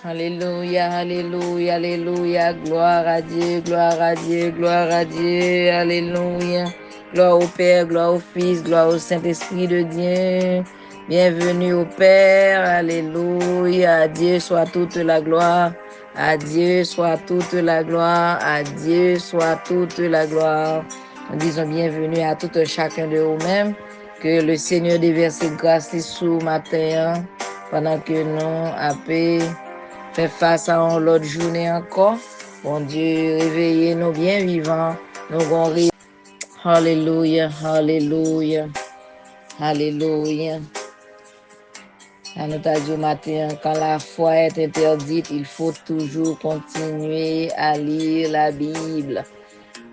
Alléluia, alléluia, alléluia. Gloire à Dieu, gloire à Dieu, gloire à Dieu. Alléluia. Gloire au Père, gloire au Fils, gloire au Saint-Esprit de Dieu. Bienvenue au Père. Alléluia. À Dieu soit toute la gloire. À Dieu soit toute la gloire. À Dieu soit toute la gloire. Nous disons bienvenue à tout un chacun de vous-mêmes. Que le Seigneur déverse grâce sous matin pendant que nous appelons. Fait face à l'autre journée encore. Bon Dieu, réveillez-nous bien vivants. Nous allons Alléluia, alléluia, alléluia. À notre matin, quand la foi est interdite, il faut toujours continuer à lire la Bible.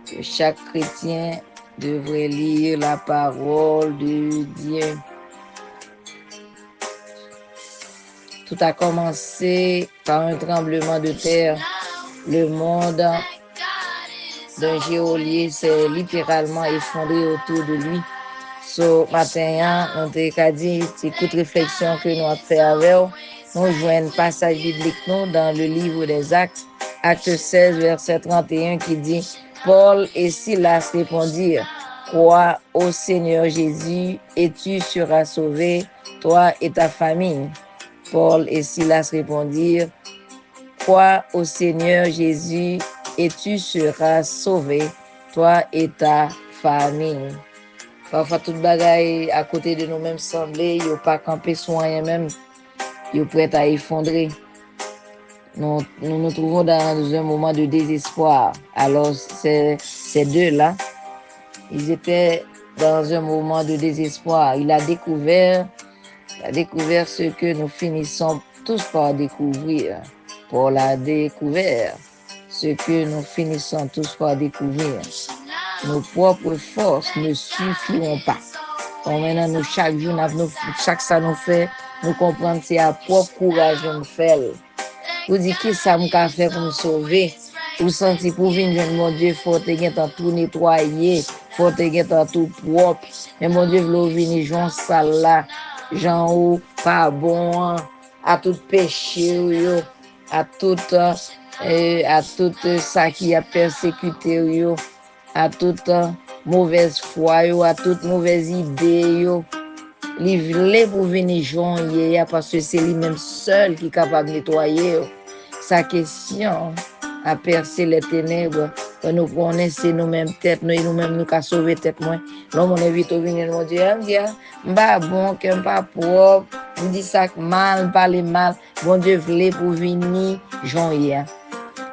Que chaque chrétien devrait lire la parole de Dieu. Tout a commencé par un tremblement de terre. Le monde d'un géolier s'est littéralement effondré autour de lui. Ce matin, nous avons dit, c'est toute réflexion que nous avons fait avec vous. Nous jouons un passage biblique dans le livre des Actes, Acte 16, verset 31, qui dit « Paul et Silas répondirent, crois au Seigneur Jésus et tu seras sauvé, toi et ta famille. » Paul et Silas répondirent, crois au Seigneur Jésus et tu seras sauvé, toi et ta famille. Parfois, tout bagaille à côté de nous-mêmes semblait, il n'y a pas campé soin même, il est prêt à effondrer. Nous nous trouvons dans un moment de désespoir. Alors, ces deux-là, ils étaient dans un moment de désespoir. Il a découvert ce que nous finissons tous par découvrir. Paul a découvert ce que nous finissons tous par découvrir. Nos propres forces ne suffiront pas. Donc maintenant, nous, chaque jour, chaque ça nous fait, nous comprenons que c'est à propre courage de nous faire. Vous dites que ça m'a fait pour nous sauver. Vous sentez pour venir, mon Dieu, il faut que tout nettoyer, il faut que tout propre. Mais mon Dieu, vous venir jouer ça là, genre ou pas bon, à tout péché, à tout ça qui a persécuté, à toute mauvaise foi, à toute mauvaise idée, il voulait pour venir joindre parce que c'est lui-même seul qui est capable de nettoyer. Sa question a percé les ténèbres. Nous connaissons nous-mêmes tête, nous-mêmes nous avons sauvé tête. L'homme on évite de venir nous dire, pas bon, que pas propre, on dit ça mal, parler mal. Bon Dieu voulait pour venir joindre.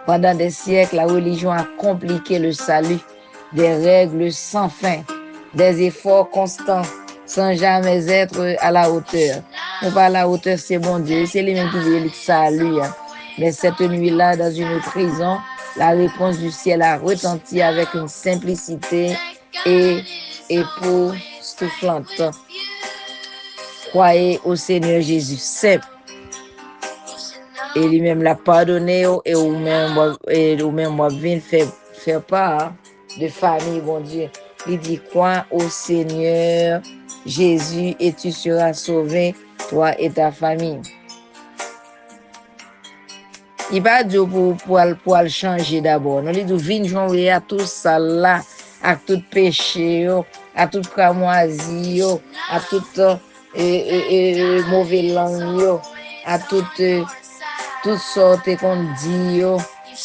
Pendant des siècles, la religion a compliqué le salut. Des règles sans fin, des efforts constants, sans jamais être à la hauteur. Non pas à la hauteur, c'est bon Dieu, c'est lui-même qui veut le salut. Mais cette nuit-là, dans une prison, la réponse du ciel a retenti avec une simplicité et époustouflante. Croyez au Seigneur Jésus, simple. Et lui-même l'a pardonné et ou-même moi viens faire part de famille, bon Dieu. Il dit, crois au Seigneur Jésus et tu seras sauvé, toi et ta famille. Il va dire pour le changer d'abord. Non, il dit, viens jouer à tout ça là, à tout péché, à toute cramoisie, à toute mauvaise langue, à toutes sortes qu'on dit,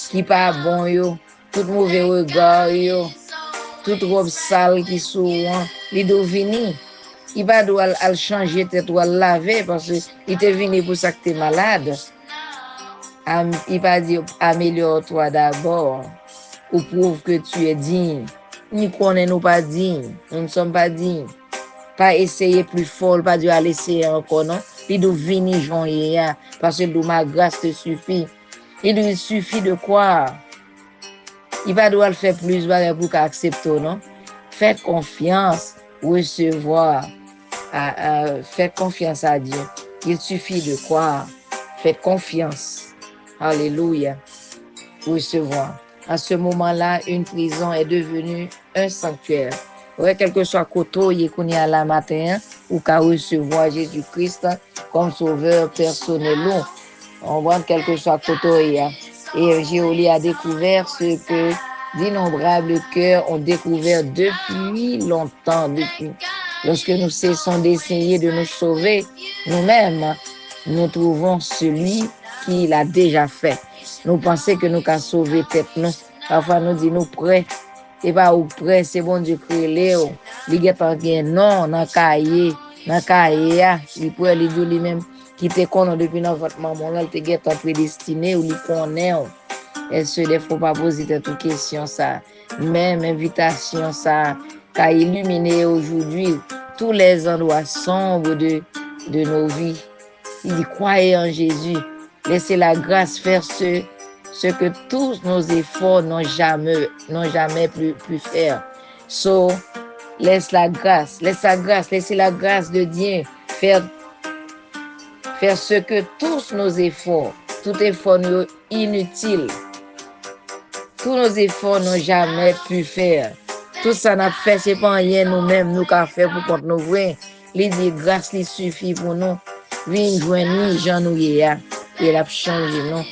qui pas bon, tout mauvais regard, toute robe sale qui souvent, il doit venir. Il va devoir changer tête ou laver parce qu'il est venu pour ça que tu es malade. Il va dire améliore-toi d'abord ou prouve que tu es digne. Nous connaissons pas dignes, nous ne sommes pas dignes. Pas essayer plus fort, pas dire essayer encore, non. Il doit venir joindre parce que ma grâce te suffit. Il suffit de croire. Il va devoir le faire plus pour qu'accepter, non? Faites confiance, recevoir, faites confiance à Dieu. Il suffit de croire. Faites confiance. Alléluia. Recevoir. À ce moment-là, une prison est devenue un sanctuaire. Ouais, quel que soit côté qu'on y a la matin, ou qu'à recevoir Jésus-Christ comme sauveur personnel. On voit quelque chose à côté. Et Géolie a découvert ce que d'innombrables cœurs ont découvert depuis longtemps. Lorsque nous cessons d'essayer de nous sauver nous-mêmes, nous trouvons celui qui l'a déjà fait. Nous pensons que nous avons sauvé tête nous. Parfois nous disons nous prêts. Et pas ou prêts, c'est bon Dieu créé Léo. Il y a non dans cahier, il pourrait lui dire lui-même qui te connaît depuis notre maman là, il te prédestiné ou il connaît. Est-ce qu'il ne faut pas poser toute question ça? Même invitation ça, qu'a illuminé aujourd'hui tous les endroits sombres de nos vies. Il dit, croyez en Jésus. Laissez la grâce faire ce que tous nos efforts n'ont jamais pu faire. So, laissez la grâce de Dieu faire ce que tous nos efforts, tout effort inutile, tous nos efforts n'ont jamais pu faire. Tout ça n'a fait, c'est pas rien nous-mêmes, nous qu'à faire pour contre nous vrai. Il dit grâce, il suffit pour nous. Vin joindre Jean nous et il a changé nous.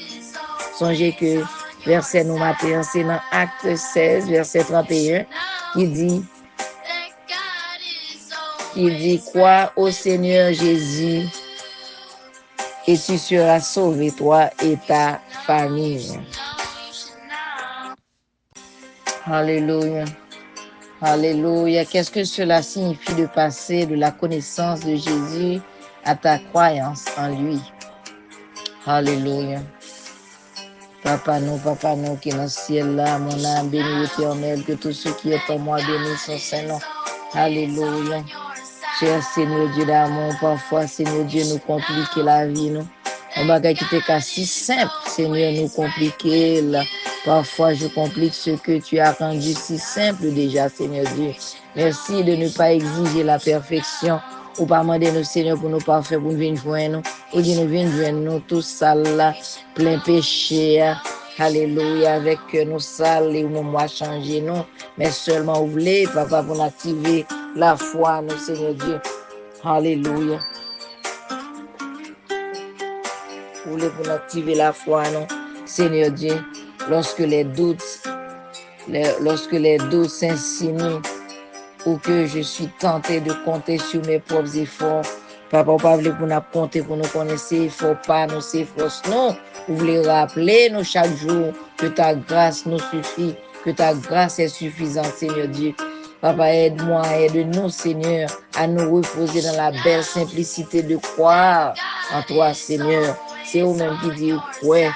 Songez que verset nous matin, c'est dans Acte 16, verset 31, qui dit crois au Seigneur Jésus et tu seras sauvé, toi et ta famille. Alléluia. Alléluia. Qu'est-ce que cela signifie de passer de la connaissance de Jésus à ta croyance en lui? Alléluia. Papa nous qui est dans le ciel là, mon âme béni l'éternel, que tout ce qui est en moi bénisse son Saint-Nom. Alléluia. Cher Seigneur Dieu d'amour, parfois Seigneur Dieu nous complique la vie, nous. On bagage qui était si simple, Seigneur, nous compliquer là. Parfois, je complique ce que tu as rendu si simple déjà, Seigneur Dieu. Merci de ne pas exiger la perfection ou pas demander nous, Seigneur, pour nous parfaire, pour nous venir joindre nous. Ou dire nous venir joindre nous, tout sale là, plein péché. Alléluia, avec nos sales et nos mois changer nous. Mais seulement oublier, papa, pour activer la foi, nous, Seigneur Dieu. Alléluia. Oublier pour activer la foi, nous, Seigneur Dieu. Lorsque les doutes s'insinuent ou que je suis tenté de compter sur mes propres efforts, papa, pas voulez pour nous compter pour nous connaître, il faut pas nous s'efforcer, non. Vous voulez rappeler nous chaque jour que ta grâce nous suffit, que ta grâce est suffisante, Seigneur Dieu. Papa, aide-moi, aide-nous, Seigneur, à nous reposer dans la belle simplicité de croire en toi, Seigneur. C'est vous-même qui dit, ouais,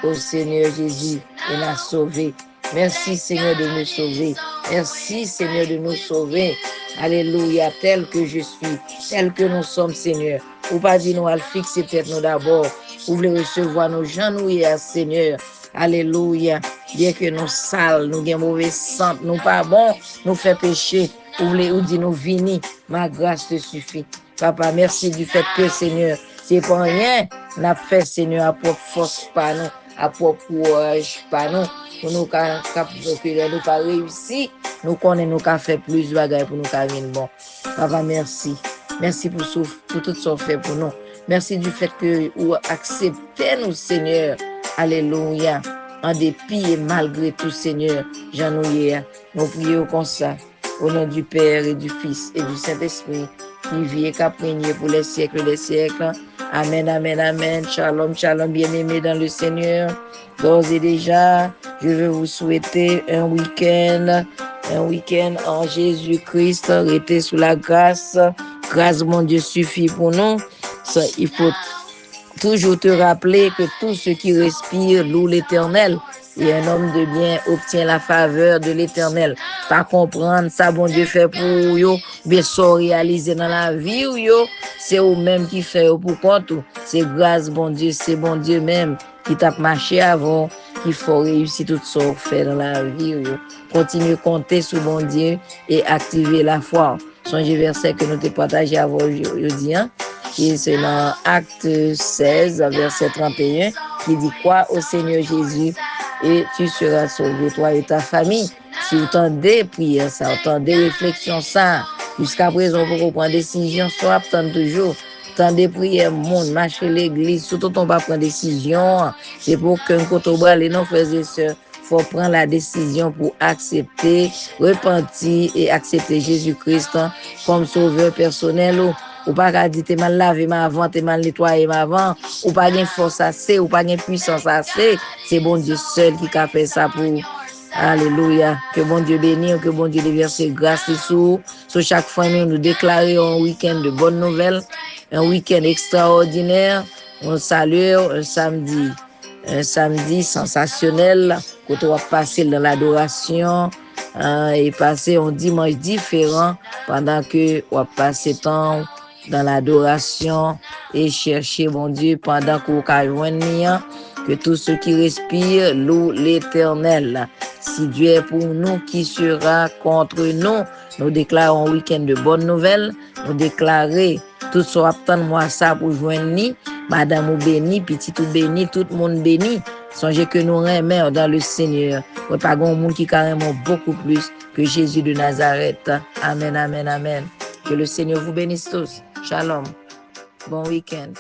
au Seigneur Jésus, il m'a sauvé. Merci, Seigneur, de nous sauver. Merci, Seigneur, de nous sauver. Alléluia, tel que je suis, tel que nous sommes, Seigneur. Ou pas dire nous à le fixer tête nous d'abord. Vous voulez recevoir nos genouillères, Seigneur. Alléluia. Bien que nous sales, nous avons mauvais sang, nous pas bon, nous fait pécher. Vous voulez ou dire nous vini, ma grâce te suffit. Papa, merci du fait que, Seigneur, c'est pas rien, n'a fait, Seigneur, à propre force, pas nous, à propre courage, pas nous. Pour nous pas réussi, nous connaissons nous qu'à faire plus de bagages pour nous qu'à venir bon. Papa, merci. Merci pour tout ce fait pour nous. Merci du fait que vous acceptez nous, Seigneur. Alléluia. En dépit et malgré tout, Seigneur, Jean-Nouye, nous prions comme ça, au nom du Père et du Fils et du Saint-Esprit, qui vit et qui a régné pour les siècles des siècles. Amen, amen, amen. Shalom, shalom, bien-aimés dans le Seigneur. D'ores et déjà, je veux vous souhaiter un week-end en Jésus-Christ. Restez sous la grâce. Grâce, mon Dieu, suffit pour nous. Ça, il faut toujours te rappeler que tout ce qui respire loue l'Éternel. Et un homme de bien obtient la faveur de l'Éternel. Pas comprendre ça, bon Dieu fait pour yo, bien ça réaliser dans la vie ou yo, c'est eux-mêmes qui fait pour compte. C'est grâce, bon Dieu, c'est bon Dieu même qui t'a marché avant, qu'il faut réussir tout ça fait dans la vie ou yo. Continuez à compter sur bon Dieu et activer la foi. Songez verset que nous te partagé avant aujourd'hui, hein? Et c'est dans Acte 16, verset 31, qui dit quoi au Seigneur Jésus et tu seras sauvé, toi et ta famille. Si vous tendez prière ça, vous tendez réflexion ça, jusqu'à présent, vous prendre décision, soit attendre toujours. Tant de prières, monde, marcher l'église, surtout on va prendre décision. C'est pour qu'un côté les nos frères et sœurs, faut prendre la décision pour accepter, repentir et accepter Jésus-Christ comme sauveur personnel. Ou pas qu'à dire t'es mal lavé ma avant, t'es mal nettoyé ma avant, ou pas gain force assez, ou pas gain puissance assez. C'est bon Dieu seul qui a fait ça pour. Alléluia. Que bon Dieu bénisse, que bon Dieu déverse grâce sur chaque famille. Nous déclarons un week-end de bonnes nouvelles, un week-end extraordinaire. On salue un samedi sensationnel, quand on va passer dans l'adoration et passer un dimanche différent pendant que on va passer temps dans l'adoration et chercher mon Dieu pendant qu'on va joindre que tous ceux qui respirent louent l'Éternel. Si Dieu est pour nous, qui sera contre nous? Nous déclarons un week-end de bonnes nouvelles. Nous déclarons tout ce attendre moi ça pour joindre Madame ou béni, petit ou béni, tout le monde béni. Songez que nous remettons dans le Seigneur. Nous pas un monde qui carrément beaucoup plus que Jésus de Nazareth. Amen, amen, amen. Que le Seigneur vous bénisse tous. Shalom. Bon week-end.